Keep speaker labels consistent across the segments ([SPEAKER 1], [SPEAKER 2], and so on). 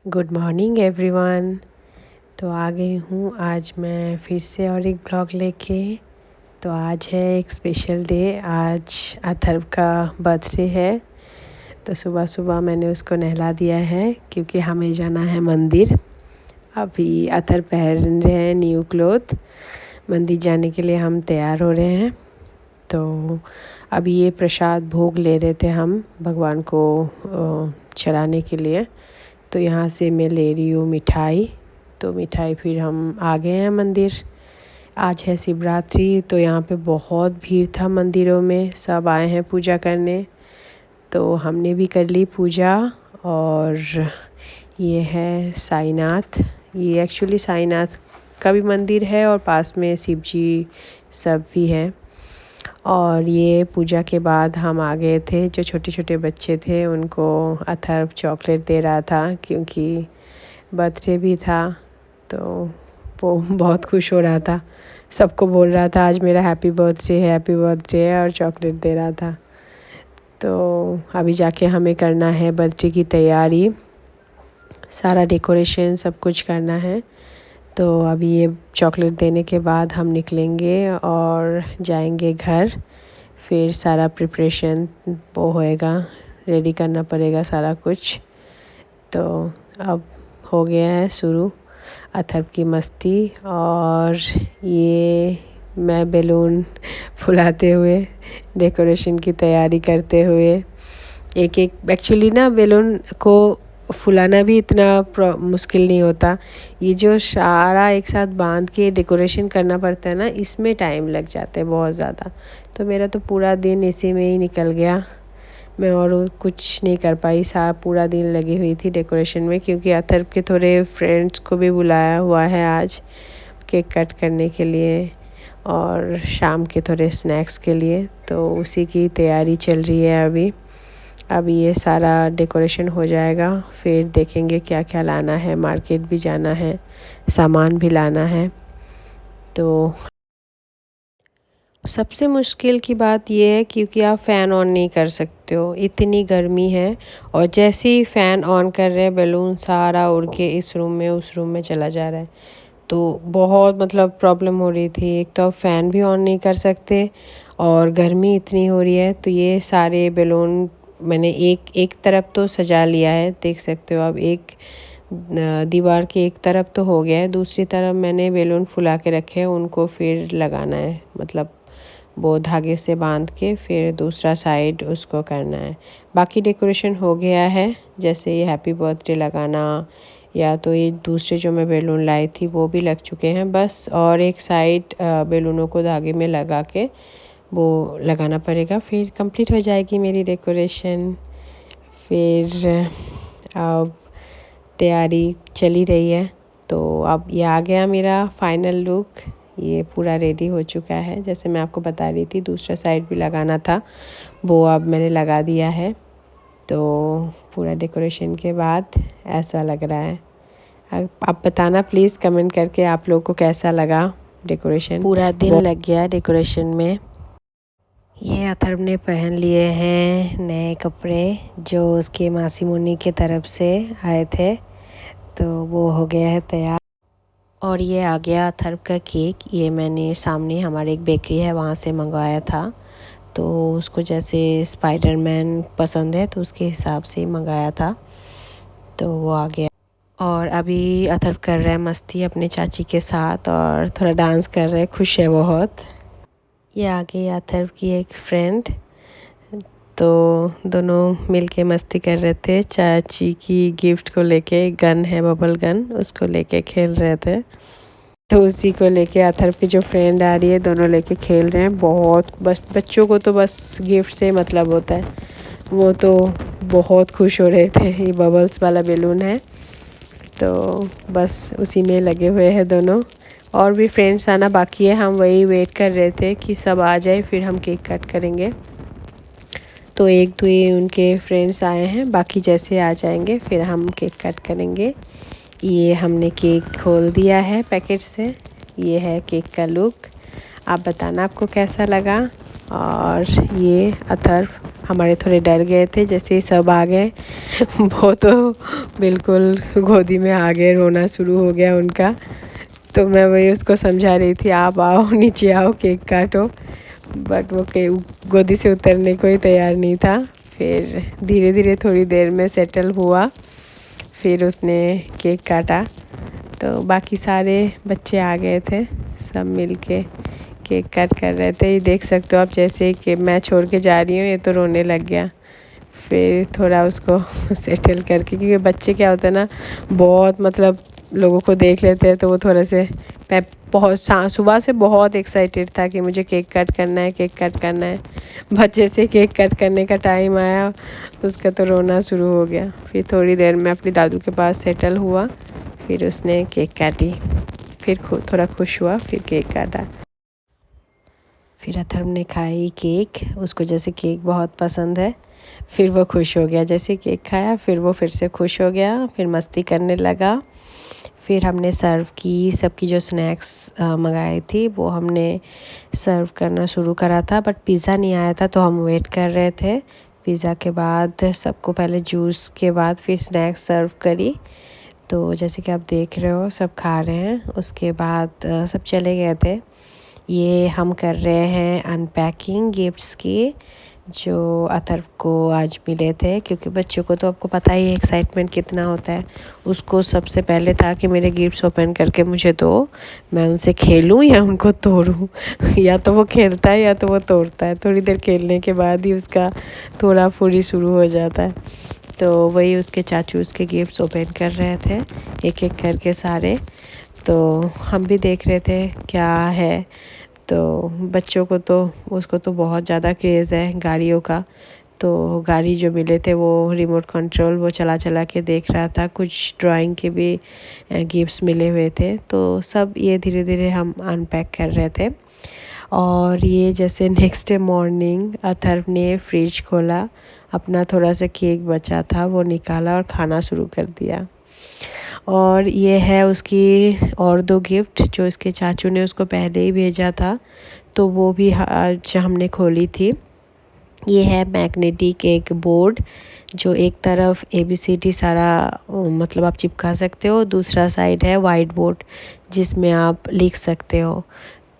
[SPEAKER 1] Good morning everyone. तो आ गई हूँ आज मैं फिर से और एक ब्लॉग लेके। तो आज है एक स्पेशल डे। आज अथर्व का बर्थडे है। तो सुबह सुबह मैंने उसको नहला दिया है क्योंकि हमें जाना है मंदिर। अभी अथर्व पहन रहे हैं न्यू क्लोथ। मंदिर जाने के लिए हम तैयार हो रहे हैं। तो अभी ये प्रसाद भोग ले रहे थे हम भगवान को चढ़ाने के लिए। तो यहाँ से मैं ले रही हूँ मिठाई। तो मिठाई फिर हम आ गए हैं मंदिर। आज है शिवरात्रि तो यहाँ पे बहुत भीड़ था मंदिरों में, सब आए हैं पूजा करने। तो हमने भी कर ली पूजा। और ये है साईनाथ। ये एक्चुअली साईनाथ का भी मंदिर है और पास में शिव जी सब भी हैं। और ये पूजा के बाद हम आ गए थे। जो छोटे छोटे बच्चे थे उनको अथर्व चॉकलेट दे रहा था क्योंकि बर्थडे भी था। तो वो बहुत खुश हो रहा था, सबको बोल रहा था आज मेरा हैप्पी बर्थडे है और चॉकलेट दे रहा था। तो अभी जाके हमें करना है बर्थडे की तैयारी, सारा डेकोरेशन सब कुछ करना है। तो अभी ये चॉकलेट देने के बाद हम निकलेंगे और जाएंगे घर। फिर सारा प्रिपरेशन वो होएगा, रेडी करना पड़ेगा सारा कुछ। तो अब हो गया है शुरू अथर्व की मस्ती। और ये मैं बैलून फुलाते हुए, डेकोरेशन की तैयारी करते हुए, एक एक एक्चुअली ना बैलून को फुलाना भी इतना मुश्किल नहीं होता। ये जो सारा एक साथ बांध के डेकोरेशन करना पड़ता है ना, इसमें टाइम लग जाता है बहुत ज़्यादा। तो मेरा तो पूरा दिन इसी में ही निकल गया। मैं और कुछ नहीं कर पाई, पूरा दिन लगी हुई थी डेकोरेशन में क्योंकि अथर्व के थोड़े फ्रेंड्स को भी बुलाया हुआ है आज केक कट करने के लिए और शाम के थोड़े स्नैक्स के लिए। तो उसी की तैयारी चल रही है अभी ये सारा डेकोरेशन हो जाएगा फिर देखेंगे क्या क्या लाना है। मार्केट भी जाना है, सामान भी लाना है। तो सबसे मुश्किल की बात ये है क्योंकि आप फ़ैन ऑन नहीं कर सकते हो, इतनी गर्मी है। और जैसे ही फ़ैन ऑन कर रहे हैं बैलून सारा उड़ के इस रूम में उस रूम में चला जा रहा है। तो बहुत प्रॉब्लम हो रही थी। एक तो आप फ़ैन भी ऑन नहीं कर सकते और गर्मी इतनी हो रही है। तो ये सारे बैलून मैंने एक तरफ तो सजा लिया है, देख सकते हो आप। एक दीवार के एक तरफ तो हो गया है, दूसरी तरफ मैंने बैलून फुला के रखे हैं, उनको फिर लगाना है। वो धागे से बांध के फिर दूसरा साइड उसको करना है। बाकी डेकोरेशन हो गया है, जैसे ये हैप्पी बर्थडे लगाना या तो ये दूसरे जो मैं बैलून लाई थी वो भी लग चुके हैं बस। और एक साइड बैलूनों को धागे में लगा के वो लगाना पड़ेगा, फिर कंप्लीट हो जाएगी मेरी डेकोरेशन। फिर अब तैयारी चली रही है। तो अब ये आ गया मेरा फाइनल लुक। ये पूरा रेडी हो चुका है, जैसे मैं आपको बता रही थी दूसरा साइड भी लगाना था, वो अब मैंने लगा दिया है। तो पूरा डेकोरेशन के बाद ऐसा लग रहा है। आप बताना प्लीज़ कमेंट करके आप लोगों को कैसा लगा डेकोरेशन। पूरा दिन लग गया डेकोरेशन में। ये अथर्व ने पहन लिए हैं नए कपड़े जो उसके मासी मुन्नी की तरफ से आए थे। तो वो हो गया है तैयार। और ये आ गया अथर्व का केक। ये मैंने सामने हमारे एक बेकरी है वहाँ से मंगवाया था। तो उसको जैसे स्पाइडरमैन पसंद है तो उसके हिसाब से मंगाया था। तो वो आ गया। और अभी अथर्व कर रहा है मस्ती अपने चाची के साथ और थोड़ा डांस कर रहा है, खुश है बहुत। ये आ गई अथर्व की एक फ्रेंड। तो दोनों मिलके मस्ती कर रहे थे। चाची की गिफ्ट को लेके, गन है बबल गन, उसको लेके खेल रहे थे। तो उसी को लेके अथर्व की जो फ्रेंड आ रही है, दोनों लेके खेल रहे हैं। बहुत बच्चों को तो बस गिफ्ट से मतलब होता है। वो तो बहुत खुश हो रहे थे। ये बबल्स वाला बैलून है तो बस उसी में लगे हुए हैं दोनों। और भी फ्रेंड्स आना बाकी है, हम वही वेट कर रहे थे कि सब आ जाए फिर हम केक कट करेंगे। तो एक दो ही उनके फ्रेंड्स आए हैं, बाकी जैसे आ जाएंगे फिर हम केक कट करेंगे। ये हमने केक खोल दिया है पैकेट से। ये है केक का लुक। आप बताना आपको कैसा लगा। और ये अथर्व हमारे थोड़े डर गए थे। जैसे ही सब आ गए वो तो बिल्कुल गोदी में आ गए, रोना शुरू हो गया उनका। तो मैं वही उसको समझा रही थी, आप आओ नीचे आओ केक काटो, बट वो के गोदी से उतरने को ही तैयार नहीं था। फिर धीरे धीरे थोड़ी देर में सेटल हुआ, फिर उसने केक काटा। तो बाकी सारे बच्चे आ गए थे, सब मिलके केक कट कर रहे थे। ये देख सकते हो आप, जैसे कि मैं छोड़ के जा रही हूँ ये तो रोने लग गया। फिर थोड़ा उसको सेटल करके, क्योंकि बच्चे क्या होता है ना, बहुत मतलब लोगों को देख लेते हैं तो वो थोड़े से, मैं बहुत सुबह से बहुत एक्साइटेड था कि मुझे केक कट करना है, केक कट करना है। बच्चे से केक कट करने का टाइम आया, उसका तो रोना शुरू हो गया। फिर थोड़ी देर में अपनी दादू के पास सेटल हुआ, फिर उसने केक काटी, फिर थोड़ा खुश हुआ, फिर केक काटा। फिर अथर्व ने खाई केक, उसको जैसे केक बहुत पसंद है। फिर वो खुश हो गया, जैसे केक खाया फिर वो फिर से खुश हो गया, फिर मस्ती करने लगा। फिर हमने सर्व की, सबकी जो स्नैक्स मंगाई थी वो हमने सर्व करना शुरू करा था, बट पिज़्ज़ा नहीं आया था तो हम वेट कर रहे थे। पिज़्ज़ा के बाद सबको पहले जूस के बाद फिर स्नैक्स सर्व करी। तो जैसे कि आप देख रहे हो सब खा रहे हैं, उसके बाद सब चले गए थे। ये हम कर रहे हैं अनपैकिंग गिफ्ट्स की, जो अथर्व को आज मिले थे। क्योंकि बच्चों को तो आपको पता ही है एक्साइटमेंट कितना होता है। उसको सबसे पहले था कि मेरे गिफ्ट्स ओपन करके मुझे दो, मैं उनसे खेलूं या उनको तोड़ूं। या तो वो खेलता है या तो वो तोड़ता है। थोड़ी देर खेलने के बाद ही उसका थोड़ा फुरी शुरू हो जाता है। तो वही उसके चाचू उसके गिफ्ट्स ओपन कर रहे थे एक एक करके सारे। तो हम भी देख रहे थे क्या है। तो बच्चों को तो, उसको तो बहुत ज़्यादा क्रेज़ है गाड़ियों का। तो गाड़ी जो मिले थे वो रिमोट कंट्रोल, वो चला चला के देख रहा था। कुछ ड्राइंग के भी गिफ्ट्स मिले हुए थे। तो सब ये धीरे धीरे हम अनपैक कर रहे थे। और ये जैसे नेक्स्ट डे मॉर्निंग अथर्व ने फ्रिज खोला, अपना थोड़ा सा केक बचा था वो निकाला और खाना शुरू कर दिया। और ये है उसकी और 2 गिफ्ट जो इसके चाचू ने उसको पहले ही भेजा था, तो वो भी आज हमने खोली थी। ये है मैग्नेटिक एक बोर्ड, जो एक तरफ ABCD सारा मतलब आप चिपका सकते हो, दूसरा साइड है वाइट बोर्ड जिसमें आप लिख सकते हो।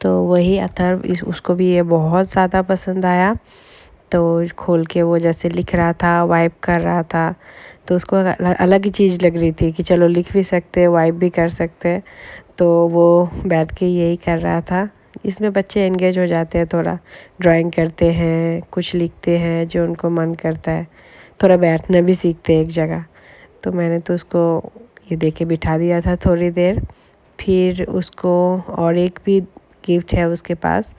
[SPEAKER 1] तो वही अथर्व उसको भी ये बहुत ज़्यादा पसंद आया। तो खोल के वो जैसे लिख रहा था, वाइप कर रहा था, तो उसको अलग ही चीज़ लग रही थी कि चलो लिख भी सकते हैं, वाइप भी कर सकते हैं। तो वो बैठ के यही कर रहा था। इसमें बच्चे एंगेज हो जाते हैं, थोड़ा ड्राइंग करते हैं, कुछ लिखते हैं जो उनको मन करता है, थोड़ा बैठना भी सीखते हैं एक जगह। तो मैंने तो उसको ये दे के बिठा दिया था थोड़ी देर। फिर उसको और एक भी गिफ्ट है उसके पास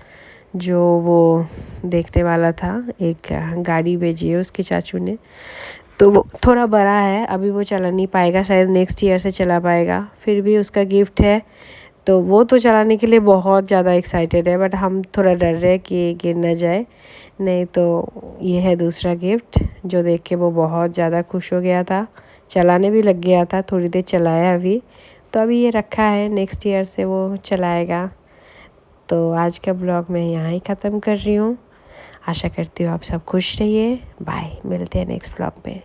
[SPEAKER 1] जो वो देखने वाला था। एक गाड़ी भेजी है उसके चाचू ने, तो वो थोड़ा बड़ा है, अभी वो चला नहीं पाएगा, शायद नेक्स्ट ईयर से चला पाएगा। फिर भी उसका गिफ्ट है, तो वो तो चलाने के लिए बहुत ज़्यादा एक्साइटेड है। बट हम थोड़ा डर रहे हैं कि गिर ना जाए। नहीं तो ये है दूसरा गिफ्ट जो देख के वो बहुत ज़्यादा खुश हो गया था, चलाने भी लग गया था, थोड़ी देर चलाया अभी। तो अभी ये रखा है, नेक्स्ट ईयर से वो चलाएगा। तो आज का ब्लॉग मैं यहाँ ही ख़त्म कर रही हूँ। आशा करती हूँ आप सब खुश रहिए। बाय, मिलते हैं नेक्स्ट ब्लॉग में।